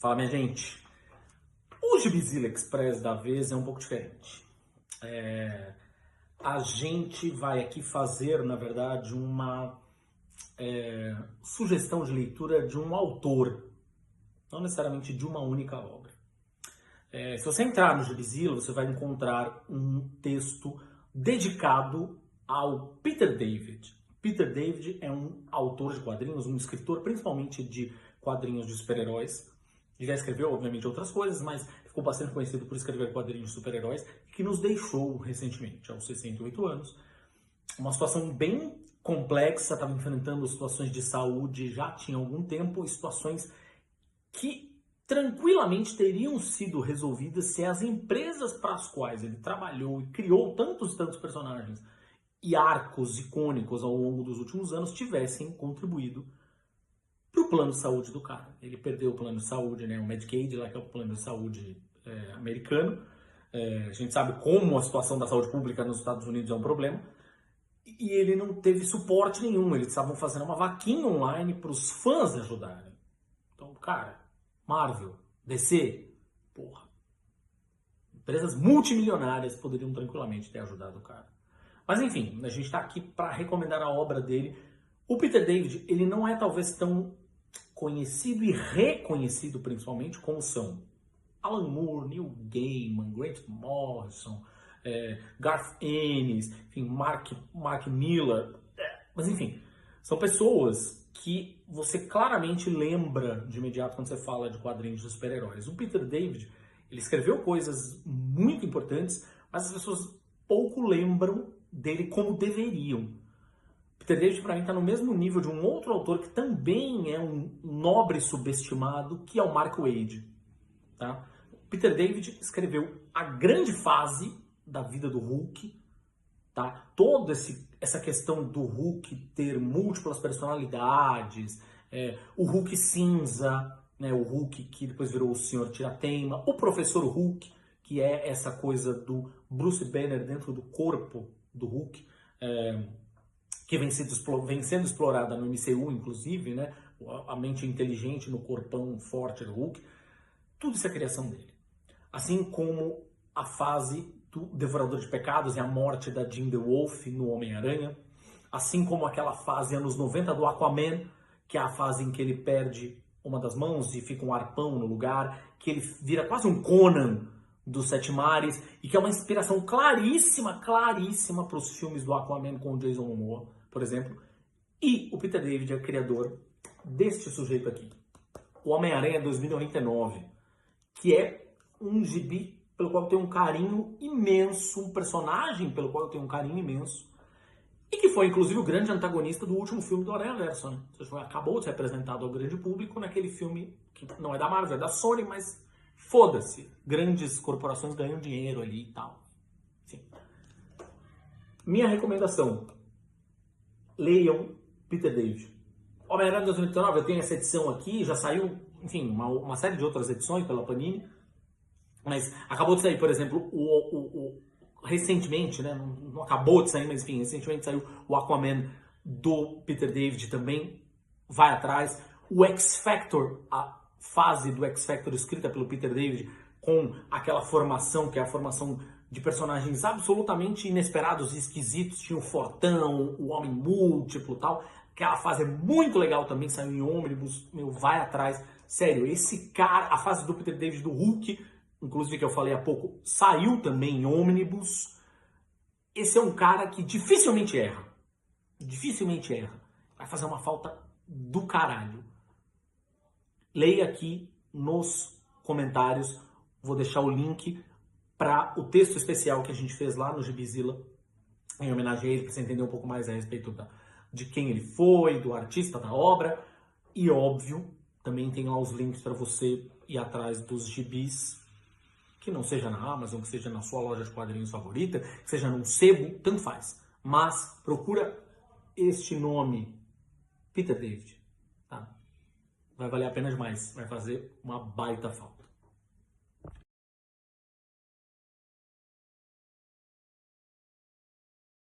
Fala, minha gente. O Gibizilla Express da vez é um pouco diferente. A gente vai aqui fazer, na verdade, uma sugestão de leitura de um autor, não necessariamente de uma única obra. Se você entrar no Gibizilla, você vai encontrar um texto dedicado ao Peter David. Peter David é um autor de quadrinhos, um escritor principalmente de quadrinhos de super-heróis. Ele já escreveu, obviamente, outras coisas, mas ficou bastante conhecido por escrever quadrinhos de super-heróis, que nos deixou recentemente, aos 68 anos. Uma situação bem complexa, estava enfrentando situações de saúde já tinha algum tempo, e situações que tranquilamente teriam sido resolvidas se as empresas para as quais ele trabalhou e criou tantos e tantos personagens e arcos icônicos ao longo dos últimos anos tivessem contribuído para o plano de saúde do cara. Ele perdeu o plano de saúde, né, o Medicaid, lá que é o plano de saúde americano. A gente sabe como a situação da saúde pública nos Estados Unidos é um problema. E ele não teve suporte nenhum. Eles estavam fazendo uma vaquinha online para os fãs ajudarem. Então, cara, Marvel, DC, porra. Empresas multimilionárias poderiam tranquilamente ter ajudado o cara. Mas enfim, a gente está aqui para recomendar a obra dele. O Peter David, ele não é talvez tão conhecido e reconhecido principalmente como são Alan Moore, Neil Gaiman, Grant Morrison, Garth Ennis, enfim, Mark Millar. Mas enfim, são pessoas que você claramente lembra de imediato quando você fala de quadrinhos de super-heróis. O Peter David, ele escreveu coisas muito importantes, mas as pessoas pouco lembram dele como deveriam. Peter David, para mim, está no mesmo nível de um outro autor que também é um nobre subestimado, que é o Mark Waid. Tá? Peter David escreveu a grande fase da vida do Hulk, tá? Toda essa questão do Hulk ter múltiplas personalidades, o Hulk cinza, né? O Hulk que depois virou o Senhor Tirateima, o Professor Hulk, que é essa coisa do Bruce Banner dentro do corpo do Hulk, que vem sendo explorada no MCU, inclusive, né? A mente inteligente no corpão forte do Hulk. Tudo isso é criação dele. Assim como a fase do Devorador de Pecados e a morte da Jean the Wolf no Homem-Aranha. Assim como aquela fase anos 90 do Aquaman, que é a fase em que ele perde uma das mãos e fica um arpão no lugar, que ele vira quase um Conan dos Sete Mares, e que é uma inspiração claríssima para os filmes do Aquaman com o Jason Momoa, por exemplo. E o Peter David é o criador deste sujeito aqui, o Homem-Aranha 2099, que é um gibi pelo qual eu tenho um carinho imenso, um personagem pelo qual eu tenho um carinho imenso, e que foi, inclusive, o grande antagonista do último filme do Aranhaverso, né? Ou seja, acabou de ser apresentado ao grande público naquele filme que não é da Marvel, é da Sony, mas foda-se. Grandes corporações ganham dinheiro ali e tal. Enfim. Minha recomendação: leiam Peter David. Homem-Aranha 2019, eu tenho essa edição aqui, já saiu, enfim, uma série de outras edições pela Panini, mas acabou de sair, por exemplo, recentemente, né, não acabou de sair, mas enfim, recentemente saiu o Aquaman do Peter David também, vai atrás. O X-Factor, a fase do X-Factor escrita pelo Peter David, com aquela formação, que é a formação de personagens absolutamente inesperados e esquisitos, tinha o Fortão, o Homem Múltiplo e tal. Aquela fase é muito legal também, saiu em ônibus, meu, vai atrás. Sério, esse cara, a fase do Peter David do Hulk, inclusive que eu falei há pouco, saiu também em ônibus. Esse é um cara que dificilmente erra. Dificilmente erra. Vai fazer uma falta do caralho. Leia aqui nos comentários, vou deixar o link para o texto especial que a gente fez lá no Gibizilla, em homenagem a ele, para você entender um pouco mais a respeito de quem ele foi, do artista da obra. E óbvio, também tem lá os links para você ir atrás dos gibis, que não seja na Amazon, que seja na sua loja de quadrinhos favorita, que seja num sebo, tanto faz. Mas procura este nome, Peter David, tá? Vai valer a pena demais, vai fazer uma baita falta.